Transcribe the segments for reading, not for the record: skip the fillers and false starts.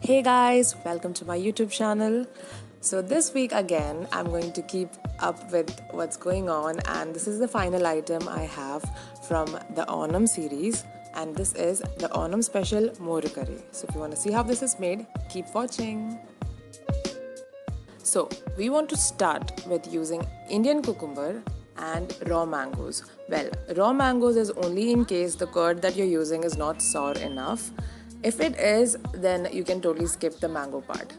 Hey guys, welcome to my YouTube channel. So this week again, I'm going to keep up with what's going on, and this is the final item I have from the Onam series, and this is the Onam special Moru curry. So if you want to see how this is made, keep watching. So we want to start with using Indian cucumber and raw mangoes. Well, raw mangoes is only in case the curd that you're using is not sour enough. If it is, then you can totally skip the mango part.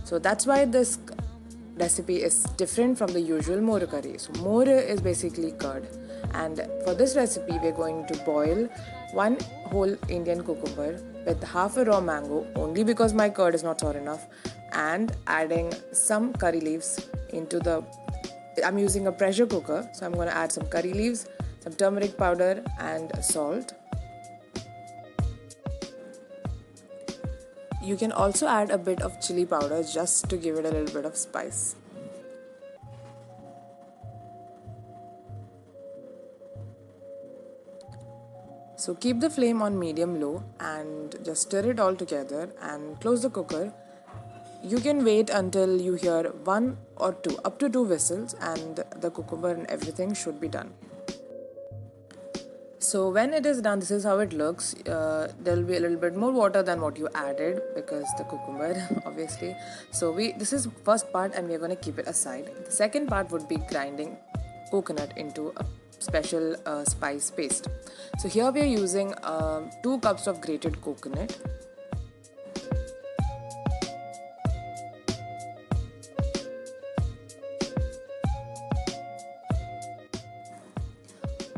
So that's why this recipe is different from the usual moru curry. So moru is basically curd, and for this recipe we're going to boil one whole Indian cucumber with half a raw mango only because my curd is not sour enough, and adding some curry leaves into the I'm using a pressure cooker, so I'm going to add some curry leaves, some turmeric powder and salt. You can also add a bit of chili powder just to give it a little bit of spice. So keep the flame on medium low and just stir it all together and close the cooker. You can wait until you hear one or two, up to two whistles, and the cucumber and everything should be done. So when it is done, this is how it looks. There will be a little bit more water than what you added because the cucumber obviously. So this is first part and we are going to keep it aside. The second part would be grinding coconut into a special spice paste. So here we are using 2 cups of grated coconut.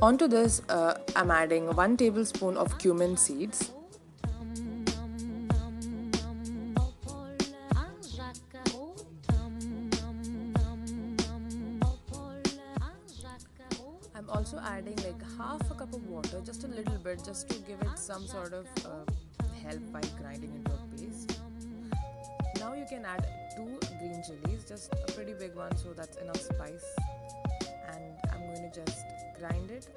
Onto this, I'm adding 1 tablespoon of cumin seeds. I'm also adding like half a cup of water, just a little bit, just to give it some sort of help while grinding into a paste. Now you can add 2 green chilies, just a pretty big one, so that's enough spice. And I'm going to just grind it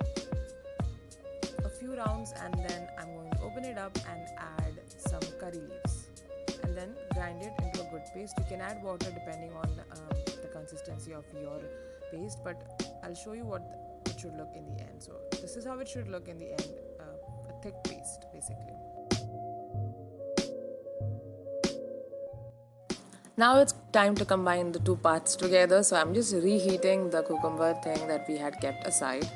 a few rounds, and then I'm going to open it up and add some curry leaves and then grind it into a good paste. You can add water depending on the consistency of your paste, but I'll show you what it should look in the end. So this is how it should look in the end, a thick paste basically. Now it's time to combine the 2 parts together. So I'm just reheating the cucumber thing that we had kept aside,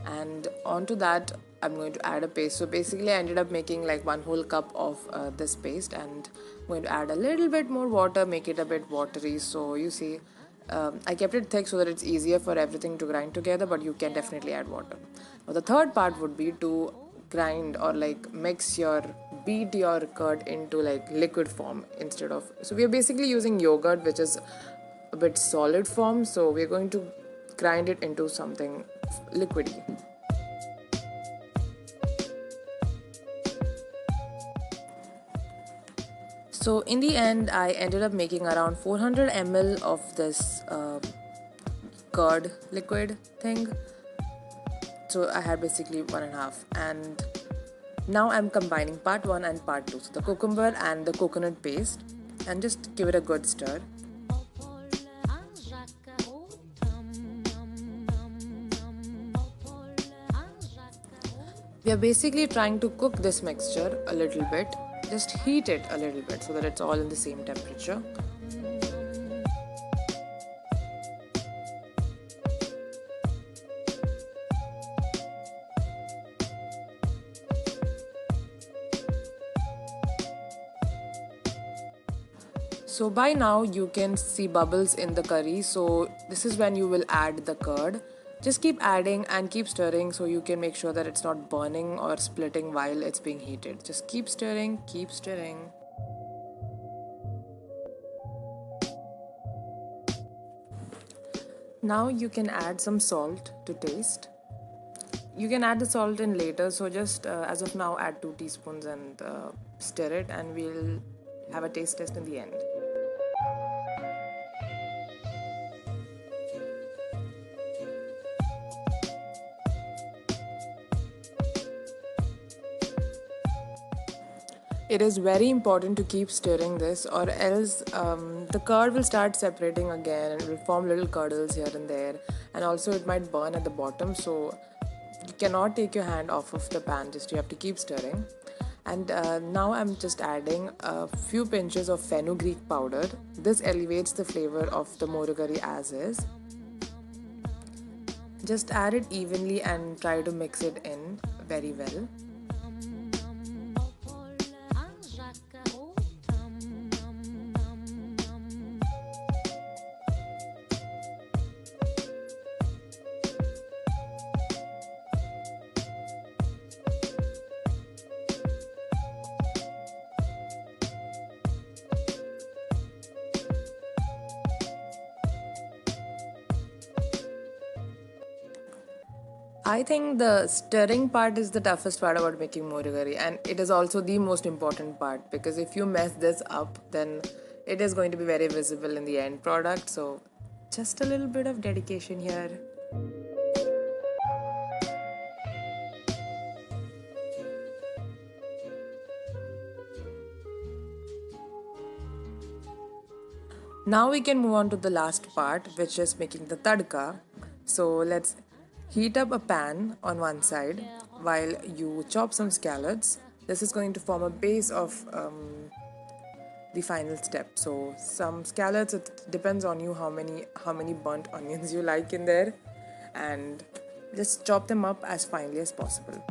and onto that I'm going to add a paste. So basically I ended up making like 1 whole cup of this paste, and I'm going to add a little bit more water, make it a bit watery. So you see, I kept it thick so that it's easier for everything to grind together, but you can definitely add water. Now the third part would be to grind or like beat your curd into like liquid form instead of, so we are basically using yogurt which is a bit solid form, so we're going to grind it into something liquidy. So in the end I ended up making around 400 ml of this curd liquid thing. So I had basically 1.5, and now I'm combining part 1 and part 2, so the cucumber and the coconut paste, and just give it a good stir. We are basically trying to cook this mixture a little bit, just heat it a little bit so that it's all in the same temperature. So by now you can see bubbles in the curry, so this is when you will add the curd. Just keep adding and keep stirring so you can make sure that it's not burning or splitting while it's being heated. Just keep stirring, keep stirring. Now you can add some salt to taste. You can add the salt in later, so just as of now add 2 teaspoons and stir it, and we'll have a taste test in the end. It is very important to keep stirring this, or else the curd will start separating again and it will form little curdles here and there, and also it might burn at the bottom. So you cannot take your hand off of the pan, just you have to keep stirring. And now I'm just adding a few pinches of fenugreek powder. This elevates the flavor of the moru curry as is. Just add it evenly and try to mix it in very well. I think the stirring part is the toughest part about making moru curry, and it is also the most important part, because if you mess this up, then it is going to be very visible in the end product. So just a little bit of dedication here. Now we can move on to the last part, which is making the tadka. So let's heat up a pan on one side while you chop some scallops. This is going to form a base of the final step. So some scallops, it depends on you how many burnt onions you like in there, and just chop them up as finely as possible.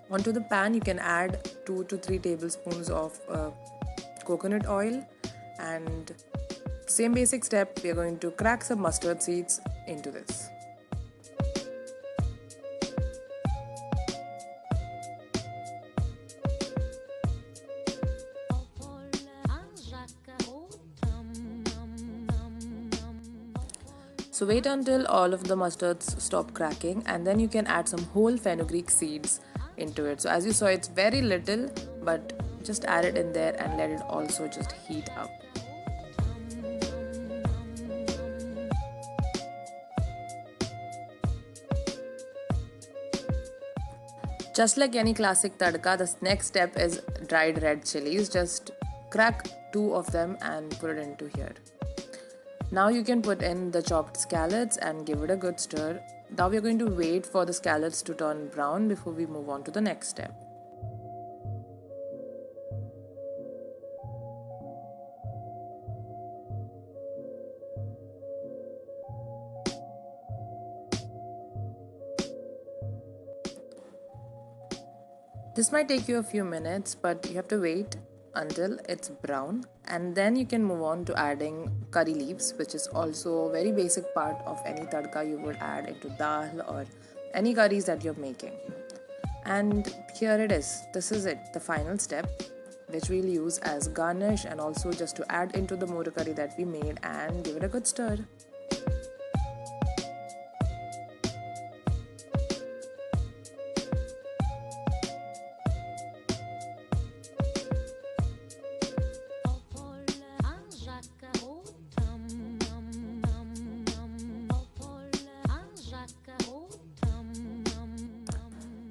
Onto the pan you can add 2 to 3 tablespoons of coconut oil, and same basic step, we are going to crack some mustard seeds into this. So wait until all of the mustards stop cracking, and then you can add some whole fenugreek seeds into it. So as you saw, it's very little, but just add it in there and let it also just heat up. Just like any classic tadka, the next step is dried red chilies. Just crack 2 of them and put it into here. Now you can put in the chopped scallops and give it a good stir. Now we are going to wait for the scallops to turn brown before we move on to the next step. This might take you a few minutes, but you have to wait until it's brown, and then you can move on to adding curry leaves, which is also a very basic part of any tadka you would add into dal or any curries that you're making. And here it is. This is it, the final step, which we'll use as garnish and also just to add into the moru curry that we made and give it a good stir.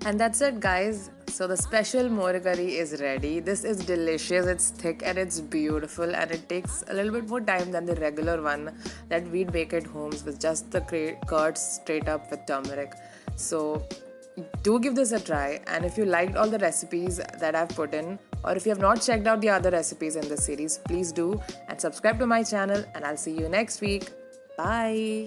And that's it, guys. So the special moru curry is ready. This is delicious, it's thick and it's beautiful, and it takes a little bit more time than the regular one that we'd make at homes with just the curd straight up with turmeric. So do give this a try, and if you liked all the recipes that I've put in, or if you have not checked out the other recipes in this series, please do and subscribe to my channel, and I'll see you next week. Bye.